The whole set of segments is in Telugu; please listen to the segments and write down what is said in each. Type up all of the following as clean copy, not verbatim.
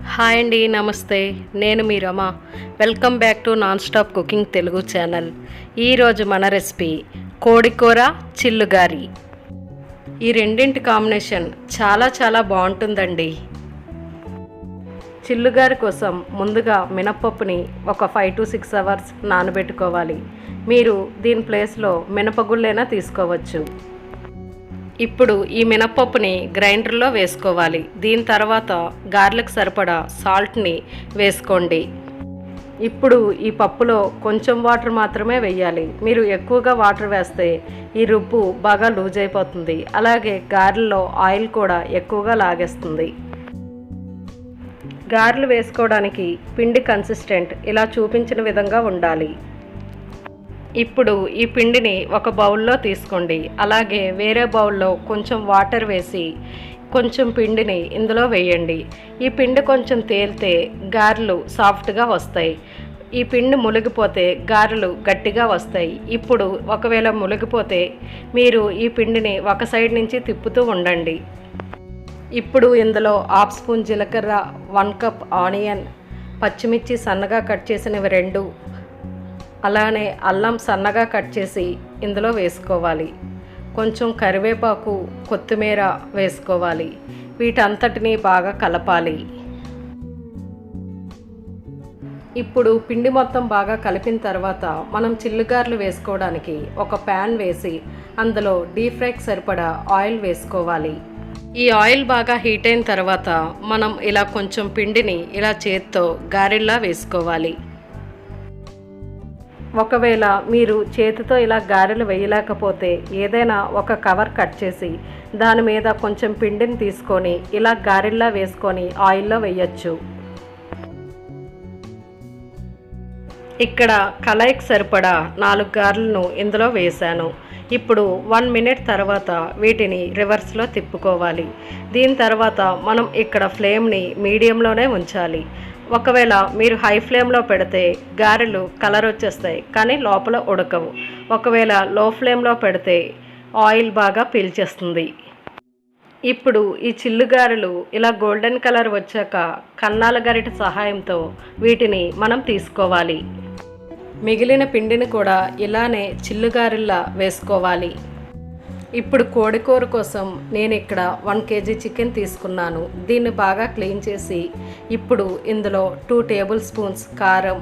హాయ్ అండి, నమస్తే. నేను మీ Rama. Welcome back to non stop cooking Telugu channel. ఈరోజు మన రెసిపీ కోడికూర చిల్లుగారి. ఈ రెండింటి కాంబినేషన్ చాలా బాగుంటుందండి. చిల్లుగారి కోసం ముందుగా మినప్పప్పుని ఒక 5 to 6 అవర్స్ నానబెట్టుకోవాలి. మీరు దీని ప్లేస్లో మినపగుళ్ళైనా తీసుకోవచ్చు. ఇప్పుడు ఈ మినప్పప్పుని గ్రైండర్లో వేసుకోవాలి. దీని తర్వాత గార్లిక్ సరిపడా సాల్ట్ని వేసుకోండి. ఇప్పుడు ఈ పప్పులో కొంచెం వాటర్ మాత్రమే వేయాలి. మీరు ఎక్కువగా వాటర్ వేస్తే ఈ రుబ్బు బాగా లూజ్ అయిపోతుంది. అలాగే గారెల్లో ఆయిల్ కూడా ఎక్కువగా లాగేస్తుంది. గారెలు వేసుకోవడానికి పిండి కన్సిస్టెంట్ ఇలా చూపించిన విధంగా ఉండాలి. ఇప్పుడు ఈ పిండిని ఒక బౌల్లో తీసుకోండి. అలాగే వేరే బౌల్లో కొంచెం వాటర్ వేసి కొంచెం పిండిని ఇందులో వేయండి. ఈ పిండి కొంచెం తేలితే గారెలు సాఫ్ట్గా వస్తాయి. ఈ పిండి మునిగిపోతే గారెలు గట్టిగా వస్తాయి. ఇప్పుడు ఒకవేళ మునిగిపోతే మీరు ఈ పిండిని ఒక సైడ్ నుంచి తిప్పుతూ ఉండండి. ఇప్పుడు ఇందులో 1/2 స్పూన్ జీలకర్ర, 1 కప్ ఆనియన్, పచ్చిమిర్చి సన్నగా కట్ చేసినవి 2, అలానే అల్లం సన్నగా కట్ చేసి ఇందులో వేసుకోవాలి. కొంచెం కరివేపాకు, కొత్తిమీర వేసుకోవాలి. వీటంతటిని బాగా కలపాలి. ఇప్పుడు పిండి మొత్తం బాగా కలిపిన తర్వాత మనం చిల్లుగారెలు వేసుకోవడానికి ఒక ప్యాన్ వేసి అందులో డీప్ ఫ్రైకి సరిపడా ఆయిల్ వేసుకోవాలి. ఈ ఆయిల్ బాగా హీట్ అయిన తర్వాత మనం ఇలా కొంచెం పిండిని ఇలా చేత్తో గారెల్లా వేసుకోవాలి. ఒకవేళ మీరు చేతితో ఇలా గారెలు వేయలేకపోతే ఏదైనా ఒక కవర్ కట్ చేసి దాని మీద కొంచెం పిండిని తీసుకొని ఇలా గారెల్లా వేసుకొని ఆయిల్లో వేయచ్చు. ఇక్కడ కళాయికి సరిపడా 4 గారెలను ఇందులో వేశాను. ఇప్పుడు 1 మినిట్ తర్వాత వీటిని రివర్స్లో తిప్పుకోవాలి. దీని తర్వాత మనం ఇక్కడ ఫ్లేమ్ని మీడియంలోనే ఉంచాలి. ఒకవేళ మీరు హై ఫ్లేమ్లో పెడితే గారెలు కలర్ వచ్చేస్తాయి, కానీ లోపల ఉడకవు. ఒకవేళ లో ఫ్లేమ్లో పెడితే ఆయిల్ బాగా పీల్చేస్తుంది. ఇప్పుడు ఈ చిల్లుగారెలు ఇలా గోల్డెన్ కలర్ వచ్చాక కన్నాల గరిట సహాయంతో వీటిని మనం తీసుకోవాలి. మిగిలిన పిండిని కూడా ఇలానే చిల్లుగారెల్లా వేసుకోవాలి. ఇప్పుడు కోడికూర కోసం నేను ఇక్కడ 1 kg చికెన్ తీసుకున్నాను. దీన్ని బాగా క్లీన్ చేసి ఇప్పుడు ఇందులో 2 టేబుల్ స్పూన్స్ కారం,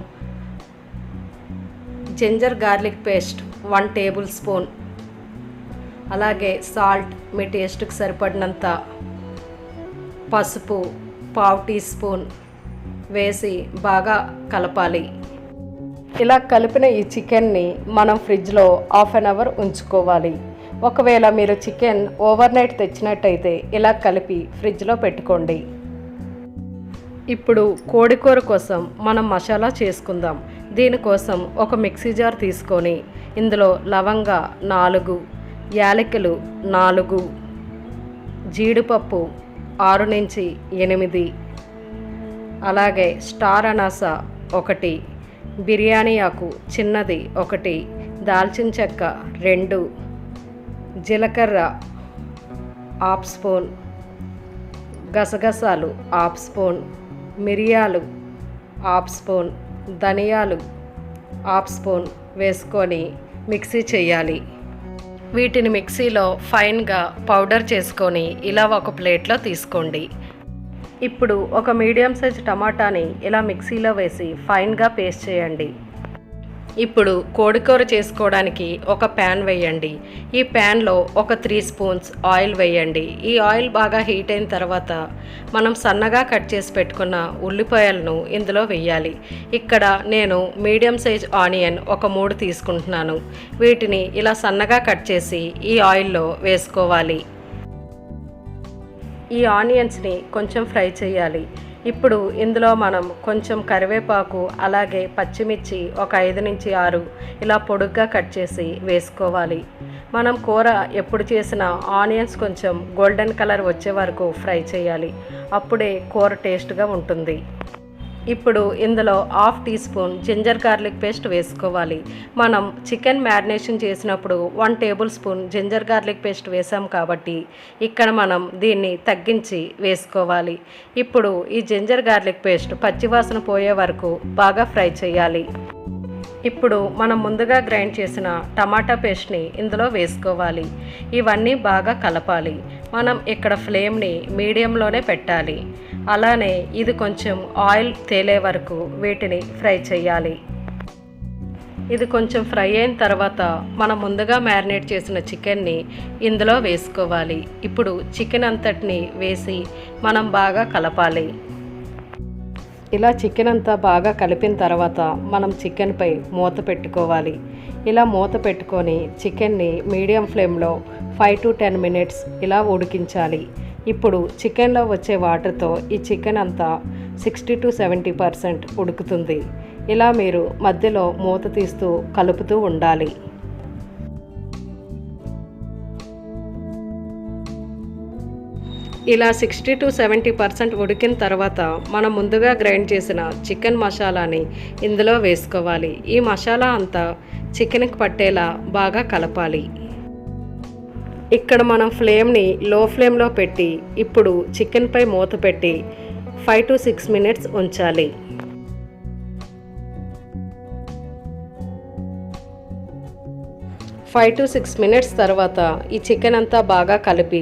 ginger garlic paste 1 tablespoon, అలాగే సాల్ట్ మీ టేస్ట్కి సరిపడినంత, పసుపు 1/2 టీ స్పూన్ వేసి బాగా కలపాలి. ఇలా కలిపిన ఈ చికెన్ని మనం ఫ్రిడ్జ్లో 1/2 అవర్ ఉంచుకోవాలి. ఒకవేళ మీరు చికెన్ ఓవర్ నైట్ తెచ్చినట్టయితే ఇలా కలిపి ఫ్రిడ్జ్లో పెట్టుకోండి. ఇప్పుడు కోడికూర కోసం మనం మసాలా చేసుకుందాం. దీనికోసం ఒక మిక్సీ జార్ తీసుకొని ఇందులో లవంగ 4, యాలకులు 4, జీడిపప్పు 6 నుంచి 8, అలాగే స్టార్ అనాస 1, బిర్యానీ ఆకు చిన్నది 1, దాల్చిన చెక్క 2, జీలకర్ర 1/2 స్పూన్, గసగసాలు 1/2 స్పూన్, మిరియాలు 1/2 స్పూన్, ధనియాలు 1/2 స్పూన్ వేసుకొని మిక్సీ చేయాలి. వీటిని మిక్సీలో ఫైన్గా పౌడర్ చేసుకొని ఇలా ఒక ప్లేట్లో తీసుకోండి. ఇప్పుడు ఒక మీడియం సైజ్ టమాటాని ఇలా మిక్సీలో వేసి ఫైన్గా పేస్ట్ చేయండి. ఇప్పుడు కోడికూర చేసుకోవడానికి ఒక ప్యాన్ వేయండి. ఈ ప్యాన్లో ఒక 3 స్పూన్స్ ఆయిల్ వేయండి. ఈ ఆయిల్ బాగా హీట్ అయిన తర్వాత మనం సన్నగా కట్ చేసి పెట్టుకున్న ఉల్లిపాయలను ఇందులో వేయాలి. ఇక్కడ నేను మీడియం సైజ్ ఆనియన్ ఒక 3 తీసుకుంటున్నాను. వీటిని ఇలా సన్నగా కట్ చేసి ఈ ఆయిల్లో వేసుకోవాలి. ఈ ఆనియన్స్ని కొంచెం ఫ్రై చేయాలి. ఇప్పుడు ఇందులో మనం కొంచెం కరివేపాకు, అలాగే పచ్చిమిర్చి ఒక 5 నుంచి 6 ఇలా పొడుగ్గా కట్ చేసి వేసుకోవాలి. మనం కూర ఎప్పుడు చేసినా ఆనియన్స్ కొంచెం గోల్డెన్ కలర్ వచ్చే వరకు ఫ్రై చేయాలి. అప్పుడే కూర టేస్ట్గా ఉంటుంది. ఇప్పుడు ఇందులో half teaspoon ginger garlic paste వేసుకోవాలి. మనం చికెన్ మ్యారినేషన్ చేసినప్పుడు 1 tablespoon ginger garlic paste వేసాం కాబట్టి ఇక్కడ మనం దీన్ని తగ్గించి వేసుకోవాలి. ఇప్పుడు ఈ జింజర్ గార్లిక్ పేస్ట్ పచ్చివాసన పోయే వరకు బాగా ఫ్రై చేయాలి. ఇప్పుడు మనం ముందుగా గ్రైండ్ చేసిన టమాటా పేస్ట్ని ఇందులో వేసుకోవాలి. ఇవన్నీ బాగా కలపాలి. మనం ఇక్కడ ఫ్లేమ్ని మీడియంలోనే పెట్టాలి. అలానే ఇది కొంచెం ఆయిల్ తేలే వరకు వీటిని ఫ్రై చేయాలి. ఇది కొంచెం ఫ్రై అయిన తర్వాత మనం ముందుగా మ్యారినేట్ చేసిన చికెన్ని ఇందులో వేసుకోవాలి. ఇప్పుడు చికెన్ అంతటిని వేసి మనం బాగా కలపాలి. ఇలా చికెన్ అంతా బాగా కలిపిన తర్వాత మనం చికెన్పై మూత పెట్టుకోవాలి. ఇలా మూత పెట్టుకొని చికెన్ని మీడియం ఫ్లేమ్లో 5 to 10 మినిట్స్ ఇలా ఉడికించాలి. ఇప్పుడు చికెన్లో వచ్చే వాటర్తో ఈ చికెన్ అంతా 60 to 70% ఉడుకుతుంది. ఇలా మీరు మధ్యలో మూత తీస్తూ కలుపుతూ ఉండాలి. ఇలా 60 to 70% ఉడికిన తర్వాత మనం ముందుగా గ్రైండ్ చేసిన చికెన్ మసాలాని ఇందులో వేసుకోవాలి. ఈ మసాలా అంతా చికెన్కి పట్టేలా బాగా కలపాలి. ఇక్కడ మనం ఫ్లేమ్ని లో ఫ్లేమ్లో పెట్టి ఇప్పుడు చికెన్పై మూత పెట్టి 5 to 6 మినిట్స్ ఉంచాలి. 5 to 6 మినిట్స్ తర్వాత ఈ చికెన్ అంతా బాగా కలిపి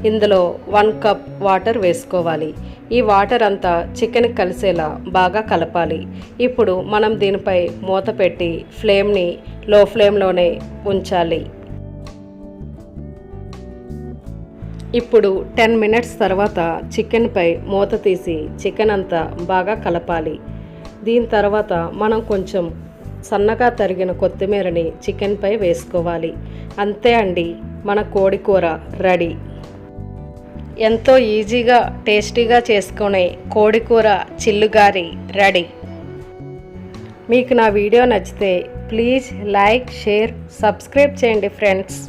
ఇందులో 1 కప్ వాటర్ వేసుకోవాలి. ఈ వాటర్ అంతా చికెన్కి కలిసేలా బాగా కలపాలి. ఇప్పుడు మనం దీనిపై మూత పెట్టి ఫ్లేమ్ని లో ఫ్లేమ్లోనే ఉంచాలి. ఇప్పుడు 10 మినిట్స్ తర్వాత చికెన్పై మూత తీసి చికెన్ అంతా బాగా కలపాలి. దీని తర్వాత మనం కొంచెం సన్నగా తరిగిన కొత్తిమీరని చికెన్పై వేసుకోవాలి. అంతే అండి, మన కోడి కూర రెడీ. ఎంతో ఈజీగా టేస్టీగా చేసుకునే కోడి కూర చిల్లిగారి రెడీ. మీకు నా వీడియో నచ్చితే ప్లీజ్ లైక్, షేర్, సబ్స్క్రైబ్ చేయండి ఫ్రెండ్స్.